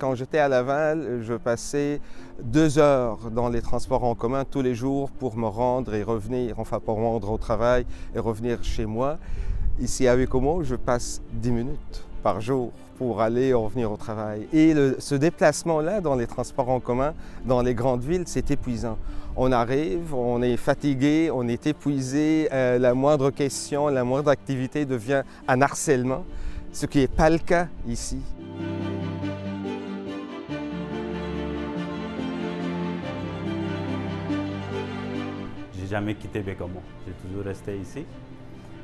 Quand j'étais à Laval, je passais 2 heures dans les transports en commun tous les jours pour me rendre et revenir, enfin pour me rendre au travail et revenir chez moi. Ici à Baie-Comeau, je passe 10 minutes par jour pour aller et revenir au travail. Et ce déplacement-là dans les transports en commun, dans les grandes villes, c'est épuisant. On arrive, on est fatigué, on est épuisé, la moindre question, la moindre activité devient un harcèlement, ce qui n'est pas le cas ici. J'ai jamais quitté Baie-Comeau. J'ai toujours resté ici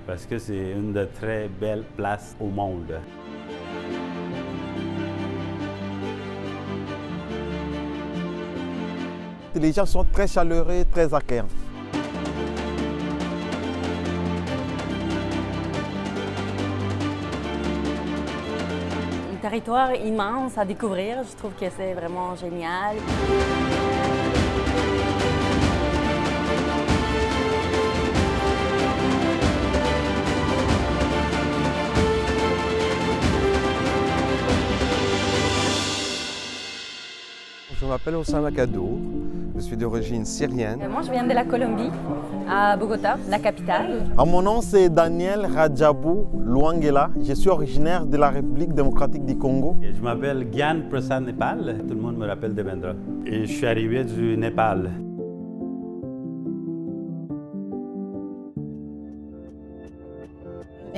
parce que c'est une de très belles places au monde. Les gens sont très chaleureux, très accueillants. Un territoire immense à découvrir, je trouve que c'est vraiment génial. Je m'appelle Oussama Kadour, je suis d'origine syrienne. Moi, je viens de la Colombie, à Bogota, la capitale. Mon nom, c'est Daniel Rajabou Luangela. Je suis originaire de la République démocratique du Congo. Je m'appelle Gyan Prasad Népal. Tout le monde me rappelle Devendra. Et je suis arrivé du Népal.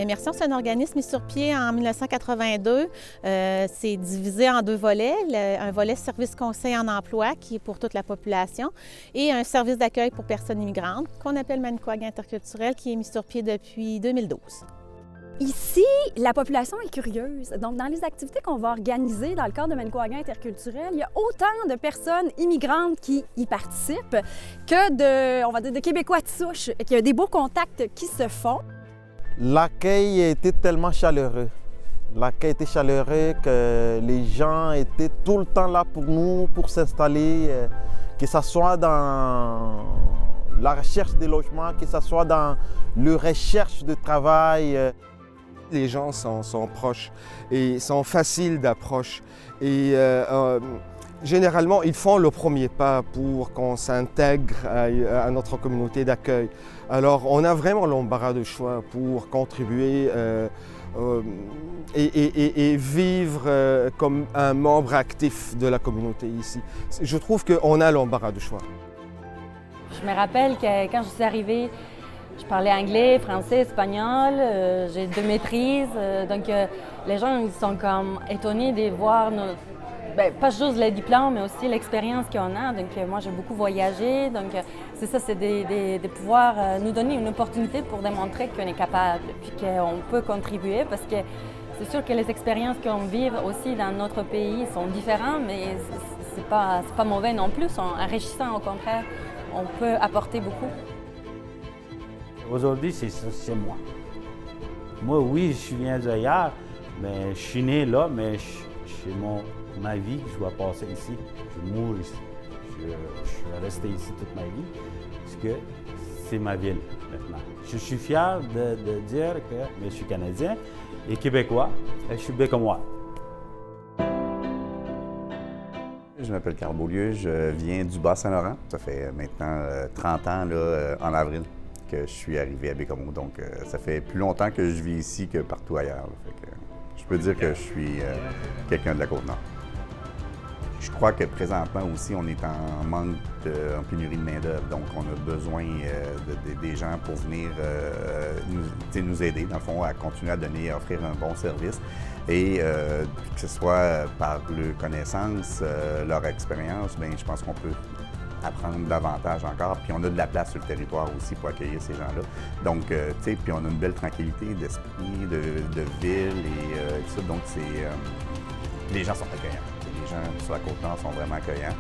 Immersion, c'est un organisme mis sur pied en 1982. C'est divisé en 2 volets. Un volet service conseil en emploi, qui est pour toute la population, et un service d'accueil pour personnes immigrantes, qu'on appelle Manicouagan interculturel, qui est mis sur pied depuis 2012. Ici, la population est curieuse. Donc, dans les activités qu'on va organiser dans le cadre de Manicouagan interculturel, il y a autant de personnes immigrantes qui y participent que de Québécois de souche. Il y a des beaux contacts qui se font. L'accueil était tellement chaleureux. L'accueil était chaleureux que les gens étaient tout le temps là pour nous, pour s'installer, que ce soit dans la recherche des logements, que ce soit dans la recherche de travail. Les gens sont proches et sont faciles d'approche. Et généralement, ils font le premier pas pour qu'on s'intègre à notre communauté d'accueil. Alors, on a vraiment l'embarras de choix pour contribuer et vivre comme un membre actif de la communauté ici. Je trouve qu'on a l'embarras de choix. Je me rappelle que quand je suis arrivée, je parlais anglais, français, espagnol, j'ai 2 maîtrises. Donc, les gens ils sont comme étonnés de voir pas juste les diplômes, mais aussi l'expérience qu'on a. Donc, moi, j'ai beaucoup voyagé. Donc, c'est ça, c'est de pouvoir nous donner une opportunité pour démontrer qu'on est capable, puis qu'on peut contribuer, parce que c'est sûr que les expériences qu'on vit aussi dans notre pays sont différentes, mais c'est pas mauvais non plus, sont enrichissants au contraire. On peut apporter beaucoup. Aujourd'hui, c'est ça, c'est moi. Moi, oui, je viens d'ailleurs, mais je suis né là, mais ma vie, je dois passer ici. Je mourrai ici. Je vais rester ici toute ma vie, parce que c'est ma ville maintenant. Je suis fier de dire que je suis Canadien et Québécois, et je suis Baie-Comeau. Je m'appelle Carl Beaulieu, je viens du Bas-Saint-Laurent. Ça fait maintenant 30 ans, là, en avril, que je suis arrivé à Baie-Comeau. Donc, ça fait plus longtemps que je vis ici que partout ailleurs. Fait que, je peux dire que je suis quelqu'un de la Côte-Nord. Je crois que présentement aussi, on est en manque, en pénurie de main-d'œuvre. Donc, on a besoin des gens pour venir nous aider, dans le fond, à continuer à offrir un bon service. Et que ce soit par leur connaissance, leur expérience, bien, je pense qu'on peut apprendre davantage encore. Puis on a de la place sur le territoire aussi pour accueillir ces gens-là. Donc, tu sais, puis on a une belle tranquillité d'esprit, de ville et tout ça. Donc, les gens sont accueillants. Les gens sur la Côte-Nord sont vraiment accueillants.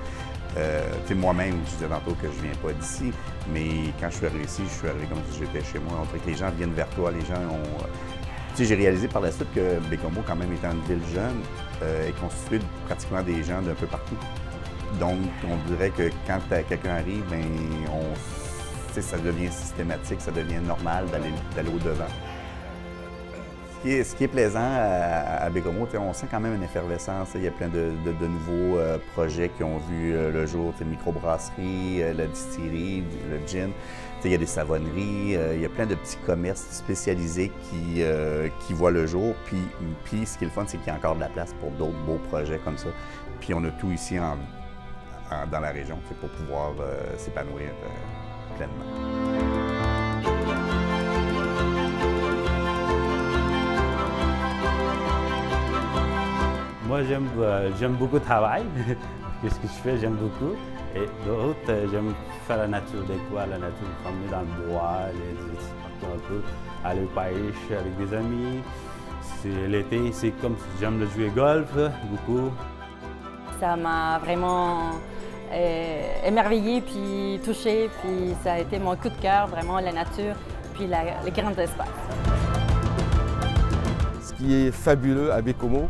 Moi-même, je disais tantôt que je viens pas d'ici, mais quand je suis arrivé ici, je suis arrivé comme si j'étais chez moi. On dirait que les gens viennent vers toi, les gens ont... J'ai réalisé par la suite que Baie-Comeau, quand même, étant une ville jeune, est constituée de pratiquement des gens d'un peu partout. Donc, on dirait que quand quelqu'un arrive, bien, ça devient systématique, ça devient normal d'aller au-devant. Ce qui est plaisant à Baie-Comeau, on sent quand même une effervescence. Il y a plein de nouveaux projets qui ont vu le jour. Microbrasserie, la distillerie, le gin. Il y a des savonneries, il y a plein de petits commerces spécialisés qui voient le jour. Puis ce qui est le fun, c'est qu'il y a encore de la place pour d'autres beaux projets comme ça. Puis on a tout ici dans la région pour pouvoir s'épanouir pleinement. Moi, j'aime beaucoup le travail. Ce que je fais, j'aime beaucoup. Et d'autres, j'aime faire la nature des quoi, la nature, promener dans le bois, partout un peu, aller au pêche avec des amis. L'été, c'est comme j'aime le jouer golf, beaucoup. Ça m'a vraiment émerveillée, puis touchée, puis ça a été mon coup de cœur, vraiment la nature, puis les grands espaces. Ce qui est fabuleux à Baie-Comeau,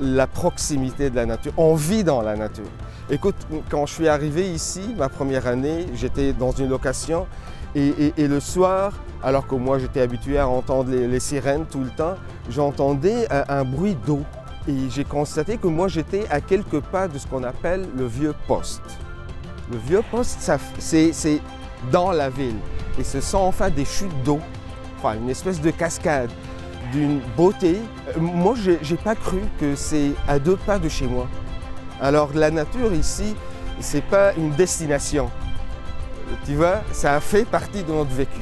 la proximité de la nature. On vit dans la nature. Écoute, quand je suis arrivé ici, ma première année, j'étais dans une location et le soir, alors que moi j'étais habitué à entendre les sirènes tout le temps, j'entendais un bruit d'eau. Et j'ai constaté que moi j'étais à quelques pas de ce qu'on appelle le vieux poste. Le vieux poste, c'est dans la ville. Et ce sont enfin des chutes d'eau, enfin une espèce de cascade, d'une beauté. Moi, je n'ai pas cru que c'est à 2 pas de chez moi. Alors la nature ici, ce n'est pas une destination. Tu vois, ça a fait partie de notre vécu.